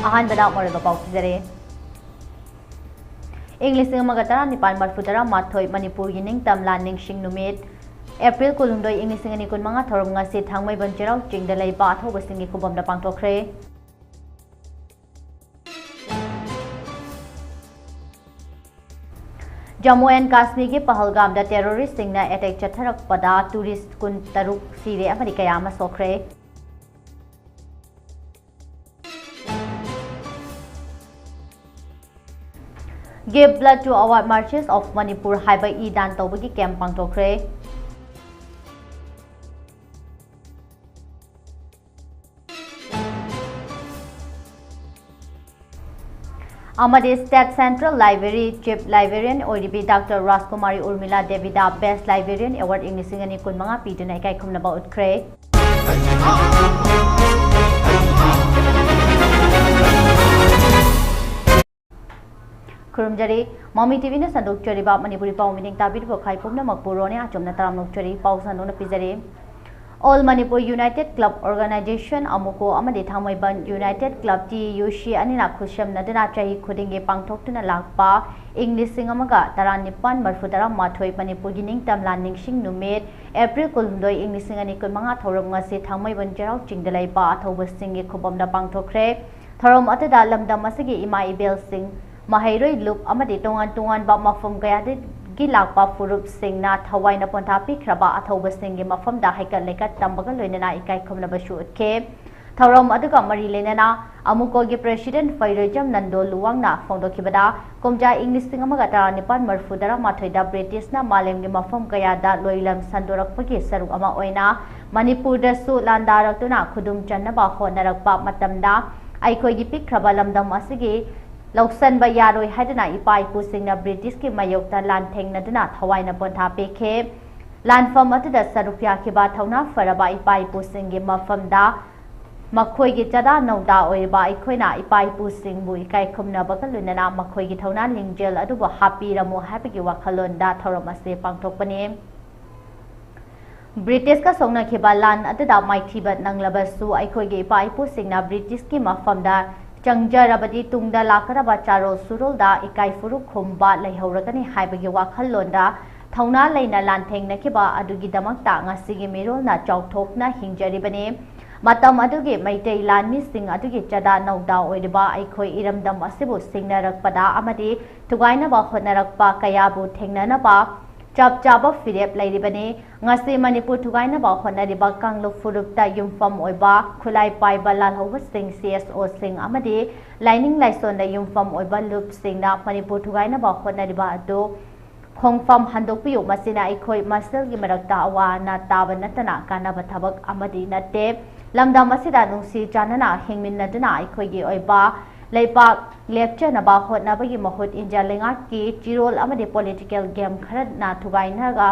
अहान बदा मोरबा पाउजरे इंग्लिश मगतरा निपान मरफुदरा माथोय मणिपुर की निंगतम लानिंग सिंग नुमित April कुलुंदोय English नि कुनमंगा theorem ngasi thangmai bancherau chingda leiba athoba singi kubamda pangthokre Jammu and Kashmir के पहलगाम दा टेररिस्ट सिंगना अटैक चथरक पदा टूरिस्ट कुन तरुक सीरे अमरी कयामा सोखरे give blood to award marches of Manipur हाइबा ई दान तौबगी कैंप पांगथोखरे Amade State Central Library Chief Librarian ODB Dr. Raskumari Urmila Devida Best Librarian Award English Singani Kunmanga Piduna Ikai Kumnaba Utkre Kurumjari Mami TV na sanduk chori ba Manipuri Pau Mining Tabir Bokai Pumna Makpurone Achom na taram nok chori Pau sanduna pizare All Manipur United Club Organization Amuko Amade Thangmaiban United Club TUC Anina Khusham Nadana Chahi Khudinge Pangthoktuna Lakpa English Singamaga Taranipan Marfudara Mathoi Manipur Gining Tam Landing Sing Numet April Kulundoi English Singani Kunmanga Thorom Ngasi Thangmaiban Jarau Chingdalai Ba Athoba Singi Khubamda Pangthokre Thorom Atada Lamdam Masigi Ima Ibel Sing Mahairoi Loop Amade Tongan Ba Mafum Gayade Gilakpa Furup Singna Thawai na Pontapi Kraba Athoba Singi Mafam da Haikat Lekat Tambaga Loinana Ikai Kumna Bashu Ke Thorom Aduga Mari Lenana Amuko gi President Fairajam Nando Luwangna Fondo Kibada Komja English Singamagata Nipan Marfudara Mathoida British na Malem gi Mafam Kayada Loilam Sandorak Pagi Saruk Ama Oina Manipur da Su Landaratuna Khudum Channaba Honarakpa Matamda Aikoi gi Pik Kraba Lamdam Asigi Loksan ba yaroi hadana ipai pusingna British ki mayokta lan thengnaduna thawaina pontha pekhe lan fam atuda sarupya ki ba thauna faraba ipai pusingi mafamda makhoi gi chada nauda oiba ikhoina ipai pusing bu ikai khumna bakalunana makhoi gi thauna lingjel aduba happy ramu happy gi wakhalonda thoramase pangthokpani British ka songna khiba lan atuda maithiba nanglabasu aikhoi gi ipai pusingna British ki mafamda Changjara tungda lakaraba charo surulda ikai furu khumba leihoragani haibagi wakhalonda thauna leina lantheng nakiba adugi damakta ngasigi mirolna chauthokna hingjaribani matam adugi maitei lanmi sing adugi chada nauda oiriba aikhoi iramdam asibu singnarakpada amadi tugaina ba honarakpa kayabu thengnanaba chap chaba firep lairibani ngasi Manipur tugaina ba honariba kangluk furupta yumfam oiba khulai paiba lalhoba sing CSO sing amadi lining laison da yumfam oiba loop sing na Manipur tugaina ba honariba ado khongfam handokpiyu masina ikhoi masal gi marakta awa na tabanatana kana bathabak amadi natte lamdam asida nungsi janana hingminnaduna ikhoi gi oiba Leipak lecture na ba hotnabagi mahut India lengat ki chirol amade political game kharat na thugaina ga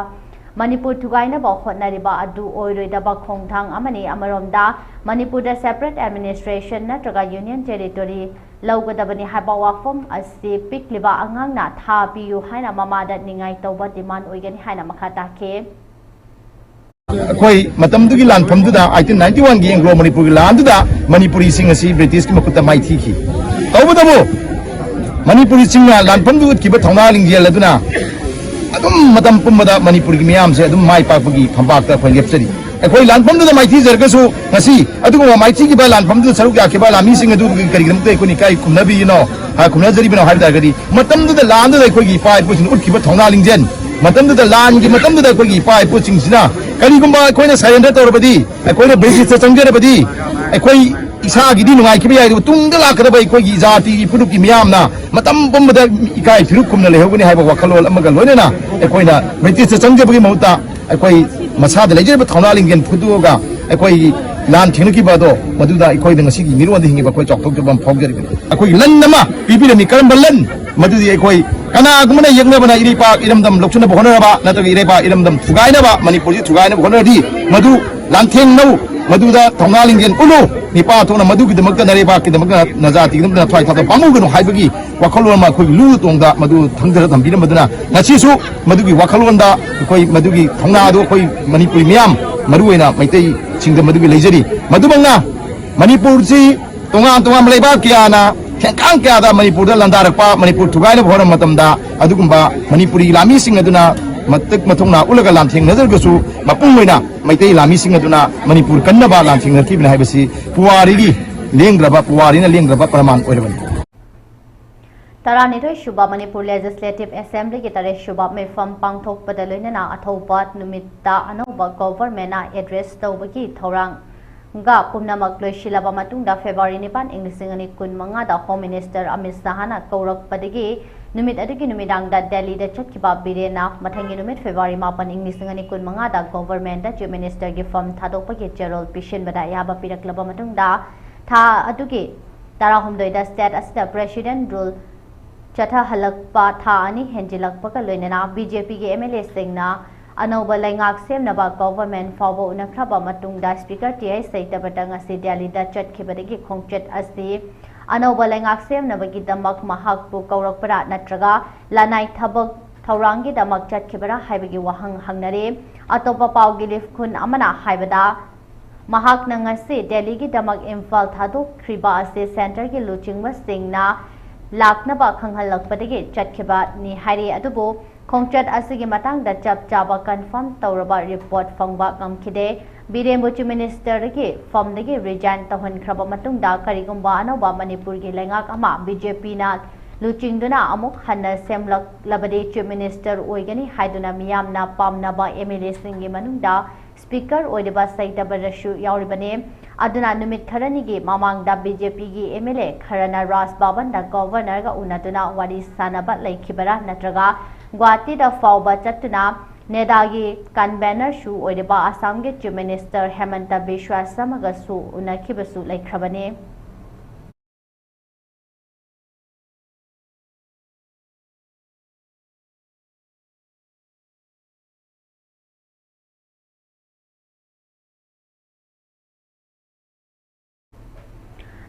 Manipur thugaina ba hotnariba adu oiroi da ba khongthang amani amaromda Manipur da separate administration na traga union territory laugadabani haba wafam asi pikliba angang na tha piu haina mamada ningai tawba demand oigani haina makhata ke Koi matam tu gilan pam tu da 1891 gi Anglo Manipur gilan tu da Manipuri sing asi British ki makuta mai thi ki tau batamu Manipuri sing na lan pam tu ki ba thongna lingjel aduna adum matam pumada Manipur gi miyam se adum mai pa gi phambak ta khoi lepsari koi lan pam tu da mai thi zer ka su ngasi adugo mai thi ki ba lan pam tu saruk ya ki ba lami sing adu kari gram te ko ni kai kumna bi no ha kumna jari bi no ha da gari matam tu da lan tu da koi gi pa pu sin ut ki ba thongna lingjen matam tu da lan gi matam tu da koi gi pa pu sing sina Karigumba akoina surrender tawrabadi akoina British ta changjarabadi akoi isa gi di nungai kibi ai tungda lakadaba akoi gi jati gi puduk gi miyamna matam bombada ikai phiruk kumna lehogani haiba wakhalol amaga loinana akoina British ta changjabagi mauta akoi masada lejeba thawna lingen phuduga akoi lan thingki bado maduda akoi dang sigi miron de hingi ba koi chokthok jabam phawjari akoi lan nama bibirami karamba lan madudi akoi kana gumana yegna bana iripa iramdam lokchuna bhona ba nataga iripa iramdam thugaina ba Manipur ji thugaina bhona di madu lantheng nau maduda thongna lingen ulu nipa thona madu gi damakta naripa ki damakta najati gi damakta thwai thata pamu gnu haibagi wakhalon ma khoi lu tongda madu thangdara thambira maduna ngachi su madu gi wakhalon da khoi madu gi thongna do khoi Manipur miyam maruina maitai singda madu gi leijari madubanga Manipur ji तोंगान लेबा क्या खेंकांग क्या मणिपुर लंदारप मणिपुर थुगाई होरम मणिपुरी लामी मतक मथुना उलग लांथेंगनजरगसु मपुंगोइना मैतै लामीसिंग अदुना मणिपुर कन्नबा लांथेंगनखिबना हाइबसि पुवारीगी लेंग्रबा पुवारीना लेंग्रबा प्रमाण ओइरबनि तरानिथोई सुबा Manipur legislative assembly की तरह सुबा में फम पांगथोकपद लोइनना अथौबा नुमित्ता अनौबा गवर्नमेंटना एड्रेस तौबगी थौरांग गा पुनमक लोइसिलबा मतुंगदा February 9 इंग्लिसिंगनि कुनमंगादा home minister Amit शाहना कौरकपदगी नुमित अदुगी नुमिदांगदा Delhi दा चटकिबा बिरेना मथंगी नुमित फेब्रुआरी 9 इंग्लिसिंगनि कुनमंगादा गवर्नमेंट दा चीफ मिनिस्टर गी फम थादोकपगी चेरोल पिशिनबदा याबा पिरकलबा मतुंगदा था अदुगी तराहुमदोइदा स्टेट असदा प्रेसिडेंट रूल चथा हलकपा था अनि हेंजिलकपका लोइनना बीजेपी के एमएलए सिंगना अनौबा लैंगाक सेमनबा गवर्नमेंट फावो उनख्रबा मतुंगदा स्पीकर टीआई सैतबतंग असि दिल्लीदा चटखिबदगी खोंगचेट असि अनौबा लैंगाक सेमनबगी दमक महाकपु कौरकपरा नत्रगा लानाई थबक थौरांगी दमक चटखिबरा हाइबगी वहंग हंगनरे अतोपा पावगी लिफ खुन अमना हाइबदा महाक नंगसी दिल्ली की दमक इम्फाल थादोखरिबा असि सेंटर की लुचिंगबा सिंगना लाखनबा खंगहलकपदगी चटखिबा नि हाइरे अदुबो खोंगचट असिगी मतंगदा चप चाबा कन्फर्म तौरबा रिपोर्ट फंगबा गमखिदे बिरेमबु चीफ मिनिस्टर की फमदगी रिजाइन तहनख्रबा मतुंगदा करिगुंबा अनौबा मणिपुर की लैंगाक अमा बीजेपी ना लुचिंगदुना अमुक हन्ना सेमलकलबदे चीफ मिनिस्टर ओइगनी हाइदुना मियामना पामनबा एमएलए सिंगी मनुंगदा स्पीकर ओइदबा सैतबरसु यावरिबने अदुना नुमित खरनिगी ममांगदा बीजेपी की एमएलए खरना राज बाबनदा गवर्नर गा उनादुना वारी सानबा लैखिबरा नत्रगा गुवाहाटी दा फावबा चटुना नेदागी कन्वेनर सु ओइदबा आसाम के चीफ मिनिस्टर हेमंत बिश्वा शर्मा सु उनखिबसु लैख्रबने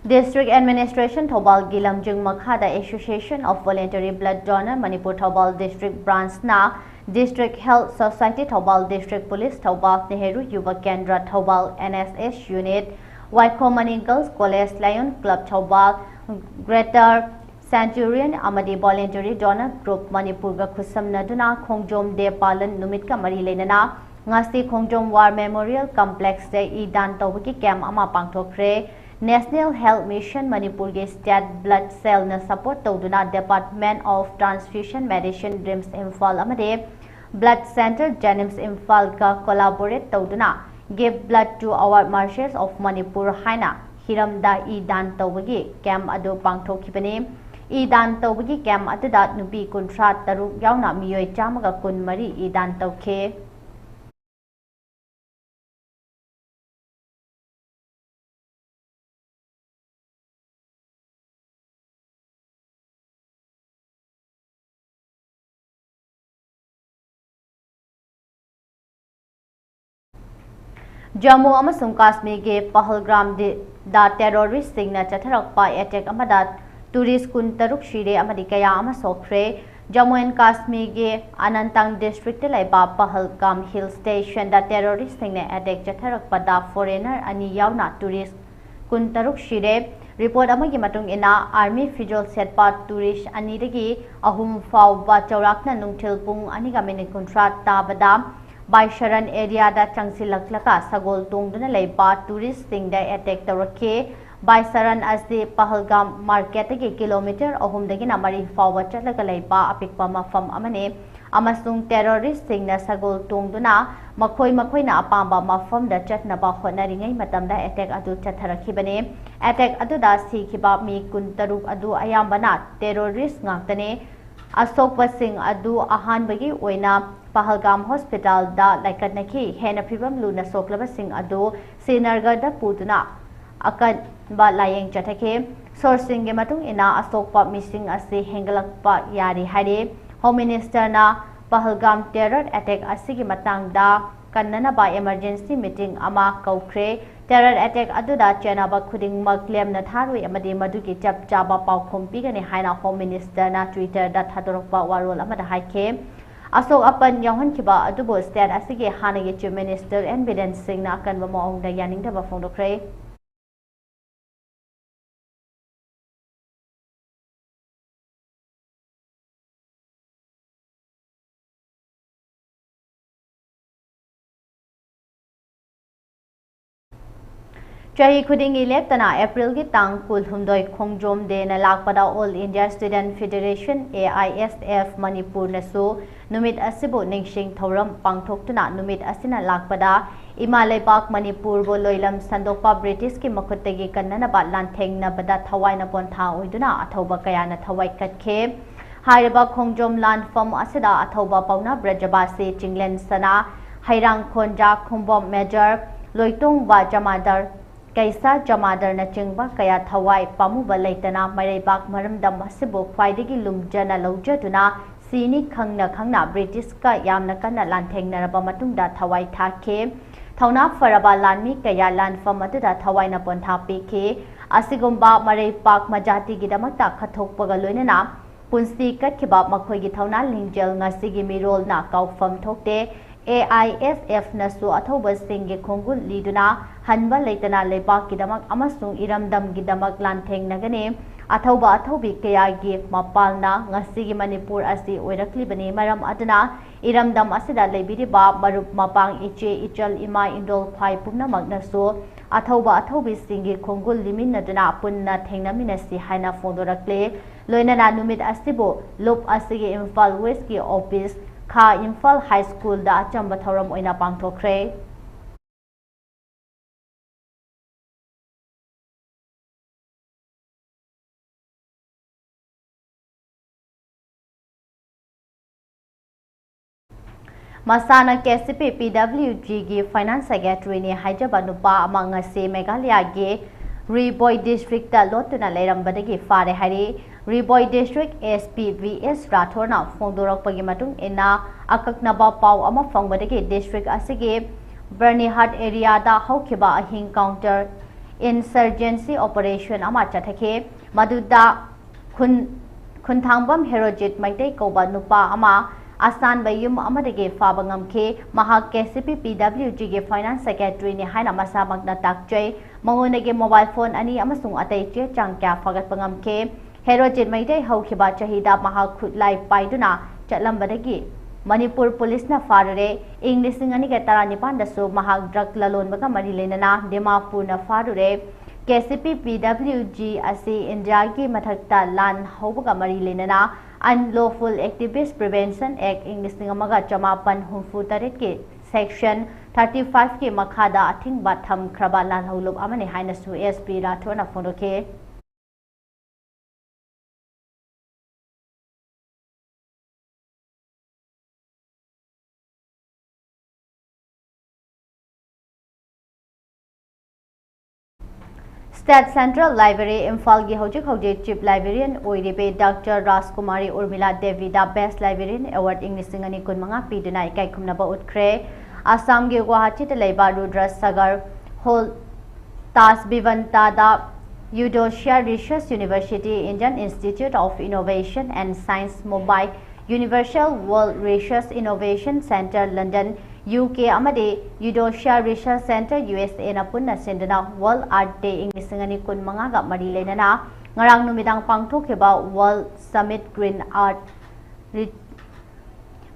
District Administration Thoubal Gilamjung Makhada Association of Voluntary Blood Donor Manipur Thoubal District Branch na District Health Society Thoubal District Police Thoubal Nehru Yuva Kendra Thoubal NSS Unit Waikomani Girls College Lion Club Thoubal Greater Centurion Amadi Voluntary Donor Group Manipur ga khusamnaduna Khongjom De Palan Numit ka mari lenana ngasi Khongjom War Memorial Complex de idan tawki camp ama pangthokre National Health Mission Manipur के State Blood Cell न support तौदुना Department of Transfusion Medicine Dreams Imphal अमदे Blood Center Jenims Imphal का collaborate तौदुना Give Blood to Our Marshals of Manipur हाइना हिरमदा ई दान तौबगी camp अदो पांगथोखिबने ई दान तौबगी camp अदुदा नुपी कुंथ्रा तरुक यावना मियोय चामगा कुनमरी ई दान तौखे जम्मू अमसुंग काश्मीर के पहलगाम दा terrorist सिंगना चथरकपा attack अमदा tourist कुन तरुक शिरे अमदी कया अमा सोखरे जम्मू एंड काश्मीर के अनंतनाग डिस्ट्रिक्ट लेबा पहलगाम हिल स्टेशन दा टेरोरिस्ट सिंगने अटैक चथरकपा दा फॉरेनर अनि यावना टूरिस्ट कुन तरुक शिरे रिपोर्ट अमगी मतुंग इना आर्मी फिजोल सेटपा टूरिस्ट अनिदगी अहुम फावबा चौराकना नुंगथिल पुंग अनिगा मिनिट कुंथ्रा ताबदा बाइशरण एरिया दा चंगसिलकलका सगोल तोंगदुना लेबा टूरिस्ट सिंग दा अटैक तौरखे बाइशरण असे पहलगाम मार्केट के किलोमीटर अहुमदगिना मरी फाव चलगा लेबा अपिकपा मफम अमने अमसुंग टेरोरिस्ट सिंग ना सगोल तोंगदुना मखोइना अपांबा मफम दा चटनबा होनरिङै मतमदा अटैक अदु चथरखिबने अटैक अदुदा सिखिबा मी कुंतरुक अदु अयामबना टेरोरिस्ट ngaktane असोकबा सिंग अदु अहानबगी ओइना पहलगाम हॉस्पिटल दा लाइकनखी हेना फिबम लुना सोकलबा सिंग अदु श्रीनगर दा पुदुना अकन बा लायेंग चथखे सोर्सिंग के मतुंग इना असोकपा मिसिंग असे हेंगलकपा यारी हारे होम मिनिस्टर ना पहलगाम टेरर अटैक असिगी मतंगदा कन्ननबा इमरजेंसी मीटिंग अमा कौख्रे टेरर अटैक अदुदा चेनाबा खुदिंग मक्लेम न थारुई अमदि मदुगी चप चाबा पाउखोम पिगने हाइना होम मिनिस्टर ना ट्विटर दा थादोरकपा वारोल अमदा हाइखे असोक अपन यावहनखिबा अदुबो स्टेट असिगे हानगे chief minister N Biren Singh ना अकनबा मौंगदा यानिंगदबा फोंदोख्रे Chahi khudingi leptana April ki tang kul humdoi khongjom de na lakpada All India Student Federation AISF Manipur nasu numit asibu ningsing thoram pangthoktuna numit asina lakpada Imalaipak Manipur bo loilam sandokpa British ki makhutegi kannana ba lantheng na bada thawai na pontha oiduna athoba kayana thawai katke Hairaba khongjom lan fam asida athoba pauna brajabasi chinglen sana hairang khonja khumbom major loitung ba jamadar Kaisa jamadar na chingba kaya thawai pamuba leitana Maraibak maramdam asibu khwaidagi lumjana laujaduna sini khangna British ka yamna kana lanthengna raba matungda thawai thake Thauna faraba lanmi kaya lanfam atuda thawai na pontha pike asigumba Maraibak majati gidamakta khathokpaga loinana punsi katkiba makhoigi thauna lingjel ngasigi mirol na kaufam thokte AISF nasu athoba singge khongul liduna hanba leitana lepak gidamak amasung iramdam gidamak lantheng nagane athoba athobi kayagi mapalna ngasigi Manipur asi oiraklibani maram aduna iramdam asida lebiriba marup mapang iche ichal ima indol phai pumna magnasu athoba athobi singge khongul liminaduna punna thengnaminasi haina fondorakle loinana numit asibo lop asigi Imphal West ki office Kha Imphal High School da achamba thoram oina pangthokre Masana KCP PWG gi Finance Secretary ni Hyderabad nupa amanga se Meghalaya gi Riboy District ta lotuna leirambadagi fare hari Riboy District SPVS Rathorna Fondorakpagi matung ina akaknaba pau ama fangbadagi district asigi Bernihard area da haukiba ahing counter insurgency operation ama chathake maduda khunthangam herojit maitei koba nupa ama Asan bayum amadagi fabangamke Mahak KCP PWG ge Finance Secretary ni haina masamagna takjay mangunagi mobile phone ani amasung atay che changkya fagat pangamke herojit maitei haukiba chahida Mahak khutlai paiduna chatlambadagi Manipur Police na farure English ngani ke taranipan dasu Mahak drug lalon baga mari lenana Dimapur na farure KCP PWG asi India ki mathakta lan haubaga mari lenana Unlawful Activist Prevention Act English ngamaga chamapan humfu tarit ke section 35 ke makhada athing batham khraba lan haulob amane haina su SP Rathorna fondoke State Central Library Imphal gi hojik Chief Librarian oiribe Dr. Rajkumari Urmila Devi da Best Librarian Award English ngani kunmanga piduna ikai khumnaba utkre Assam gi Guwahati ta leiba Rudra Sagar Hall Tas Bivanta da Eudocia Research University Indian Institute of Innovation and Science Mumbai Universal World Research Innovation Center London UK amade Eudocia Research Center USA na punna sendana World Art Day English ngani kun manga ga mari lenana ngarang numidang pangthokeba World Summit Green Art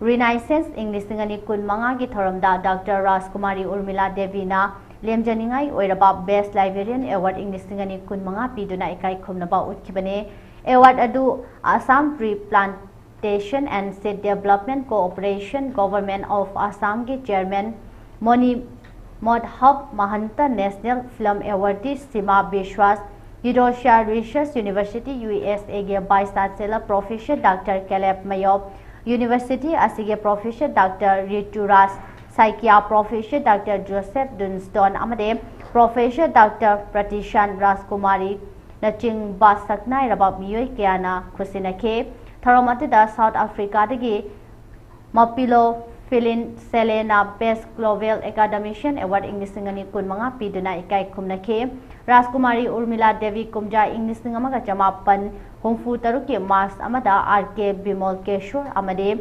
Renaissance English ngani kun manga gi thoramda Dr. Rajkumari Urmila Devi na lemjaningai oiraba Best Librarian Award English ngani kun manga piduna ikai khomnaba utkibane award adu Assam Tree Plantation and Seed Development Cooperation Government of Assam ki Chairman Moni Modhab Mahanta National Film Awardee Sima Bishwas Eudocia Research University USA ge Vice Chancellor Professor Dr. Caleb Mayob University asige Professor Dr. Rituras Saikia Professor Dr. Joseph Dunston amade Professor Dr. Pratishan Rajkumari naching basaknai rabab miyoi kyana khusinake Tharamatuda South Africa dagi Mapilo Philin Selena Best Global Academician Award English ngani kun manga piduna ikai khumnake Rajkumari Urmila Devi kumja English ngamaga jamapan humfu taruki mas amada RK Bimol Keshor amade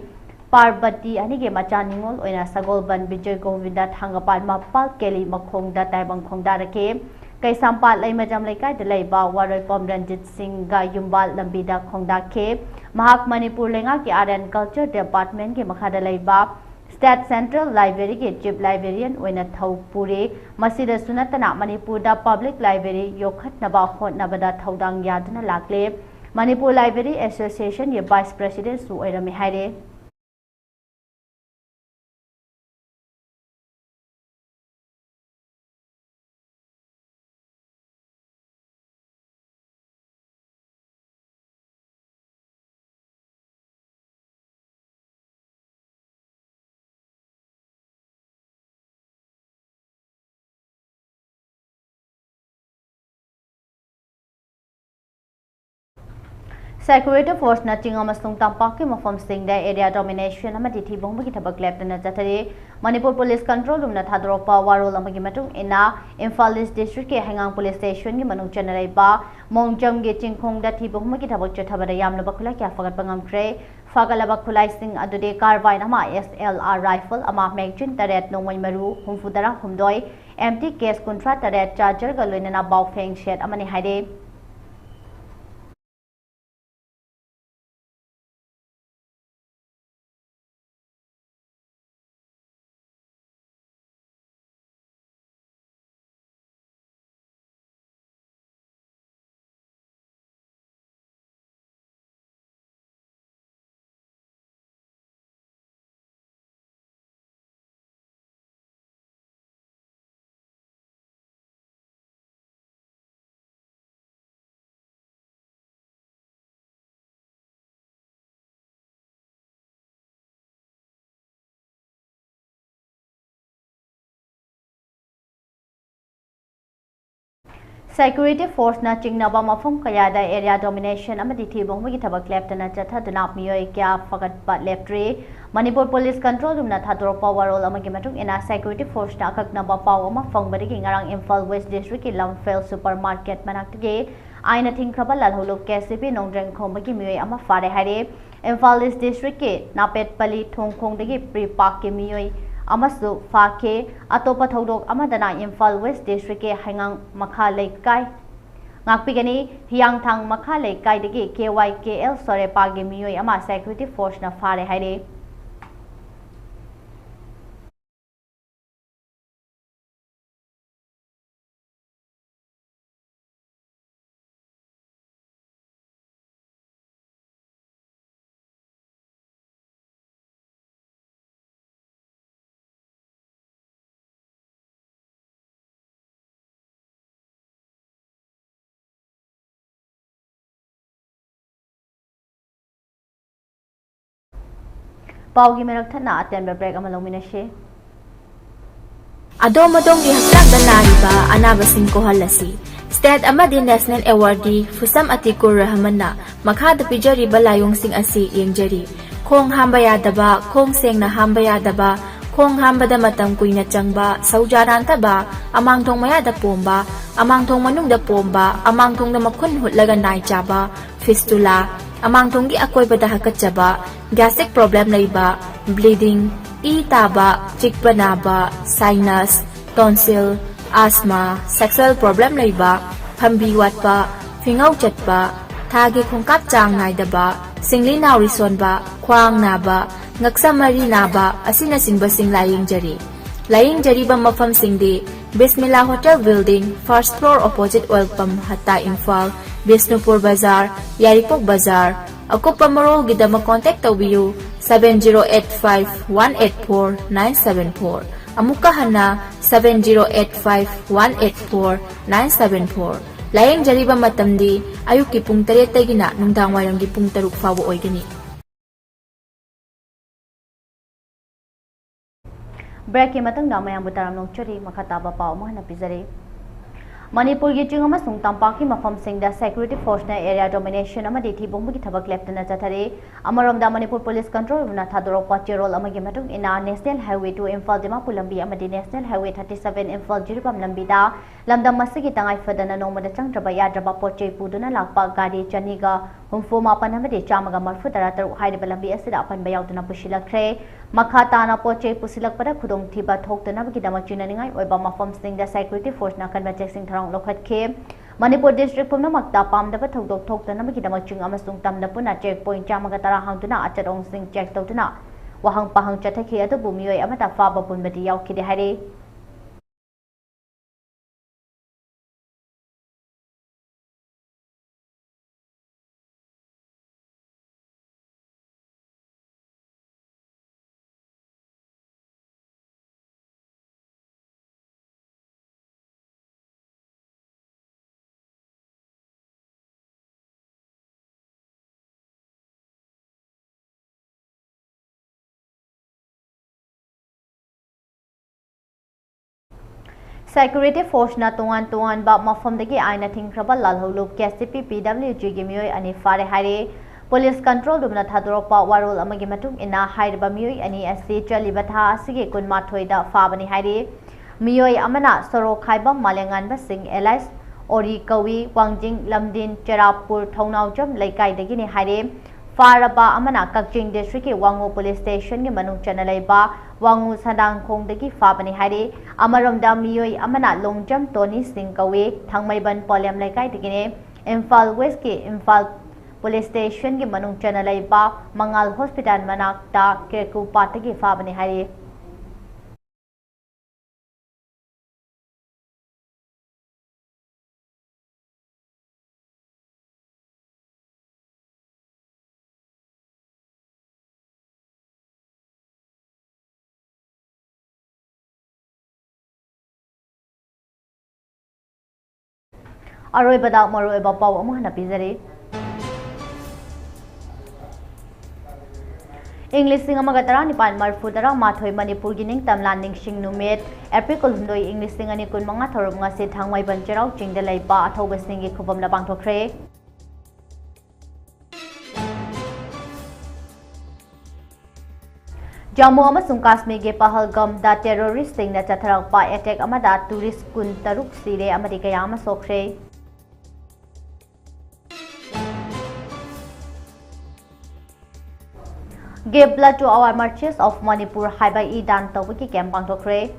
Parvati anige macha ningol oina Sagolban Vijay Govinda Thangapal Mapal Keli Makhongda Taibang Khongda rake Kaisampat lai majam laikai de laiba Waroi Pom Ranjit Singh ga Yumbal Lambida Khongda ke Mahak Manipur lenga ki Art and Culture Department ke makhada laiba State Central Library के Chief Librarian ओइना थौपुरे मसिदा सुनतना मणिपुरदा Public Library योखटनबा होटनबदा थौदांग यादना लाक्ले Manipur Library Association ये Vice President सु ओइरमे हाइरे Security Force na chinga masung tampak ki mafam sing da area domination ama dithi bong ki thabak lep na jathare Manipur Police Control Room na thadro pa warol amagi matung ina Imphal East District ke Hangang Police Station ki manung chanarai ba mongjam ge chingkhong da thi bong ki thabak chathabada yamna bakhula kya fagat pangam tre fagalaba khulai sing adude carbine ama SLR rifle ama magazine taret nongmai maru humfudara humdoi empty case kontra taret charger ga loina na baw feng shed amani haide Security Force na chingnaba mafum kaya da area domination amadi thibong gi thabak leptana chathaduna miyoi kya fagat pat leptre Manipur Police Control Room na thadro powerol amagi matung ina Security Force na akaknaba paw ama fangbari gi ngarang Imphal West District ki Lamfel Supermarket manaktige aina thingkraba lalholok KCP nongdreng khomagi miyoi ama fare hare Imphal East District ke Napet Pali thongkhong dagi pre park ke miyoi amasu fake atopa thodok amadana Imphal West District ke Hangang Makha Leikai ngakpigani Hiangthang Makha Leikai dagi KYKL sore pagi miyoi ama Security Force na fare haire Paugi merak thana atemba break amalong minashe Adom gi haslak nariba anabasing kohalasi State amadi National Awardee Fusam Atikur Rahmanna makhada pijari balayong sing asi yengjari khong hambaya daba khong seng na hambaya daba khong hambada matam kuina changba saujaran taba amang thong maya da pomba amang thong manung da pomba amang thong da makhun hutlaga nai chaba fistula amang thong gi akoi bada hakachaba gastric problem laiba bleeding e taba chikpa naba sinus tonsil asthma sexual problem laiba phambi watpa fingau chatpa thagi khongkap chang naidaba singli nauri sonba khwang naba ngaksa mari naba asina singba sing laying jari ba mafam singdi Bismillah Hotel Building first floor opposite oil pump Hatta Imphal Bisnupur Bazaar Yaripok Bazaar Akupa marol gidama contact tawbiyu 7085184974 amuka hana 7085184974 layang jariba matamdi ayuki pung 3 tagina nungdang wayrang gi pung 3 fawo oygani break ki matang na mayang butaram nong chori makataba paw mo na pizare Manipur gi ching ama sung tampak ki mafam sing da Security Force na area domination ama de thibong gi thabak leptana chathare amarom da Manipur Police Control na thadorok patrol ama gi matung ina National Highway 2 Imphal Dimapur lambi ama di National Highway 37 Imphal Jiripam lambi da lamdam masigi tangai fadana nongmada changdraba yadraba pochei puduna lakpa gari chaniga humfoma panama de chamaga marfu taratar haidaba lambi asida apan bayawduna pushilakre makhatana pochei pusilakpada khudong thiba thoktana gi dama chinaningai oiba mafam sing da Security Force na kan checking tharang lokhat khe Manipur District pumna makta pamdaba thodok thoktana gi dama chung amasung tamda puna checkpoint chamaga tara hangtuna acharong sing check tawtuna wahang pahang chathaki adubu miyoi amata faba punbadi yaukide haire Security Force na tungan ba mafamdagi ay na tingkraba lalhulub KSTP PWG gi miyoi ani fare haire Police control dumna thadorokpa warol amagi matung ina hairba miyoi ani asi chaliba tha asigi kunmathoi da fabani haire miyoi amana soro khaiba malengan ba sing Elias ori kawi wangjing lamdin cherapur thongnawjam laikai dagi ni haire faraba amana kakjing district ki wango police station gi manung chanalai ba wangu sadang khong dagi fabani haire amaramda miyoi amana longjam toni sing kawi thangmaiban polem laikai dagi ne Imphal West ki Imphal Police Station ki manung chanalai ba Mangal Hospital manakta Kerku patagi fabani haire Aroibada maroiba pau amana pizari English sing amaga tarani pan marfu dara mathoi Manipur gining tamlan ningsing numit April hundoi English sing ani kun manga thorum nga se thangmai ban cherau chingda laiba athoba sing gi khubam la bangthokre Jammu amasung Kashmir ge Pahalgam da terrorist sing na chatharak pa attack amada tourist kun taruk sire amadi kaya ama sokre Give blood to our marches of Manipur Haibai Idan Tawiki Camp Pangtokre.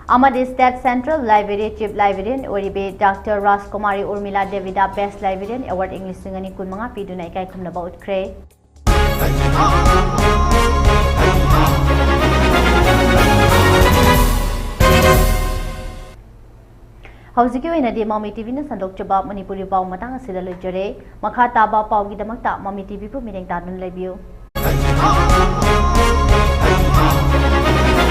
Amadi State Central Library Chief Librarian Oribe Dr. Raskumari Urmila Devida Best Librarian Award English Singani Kunmanga Piduna Ikai Kumnaba Utkre. Hausiki oinadi Mami TV na sandok chaba Manipuri pau matang asida lejare makha taba pau gi damakta Mami TV pu mireng tanun lebiu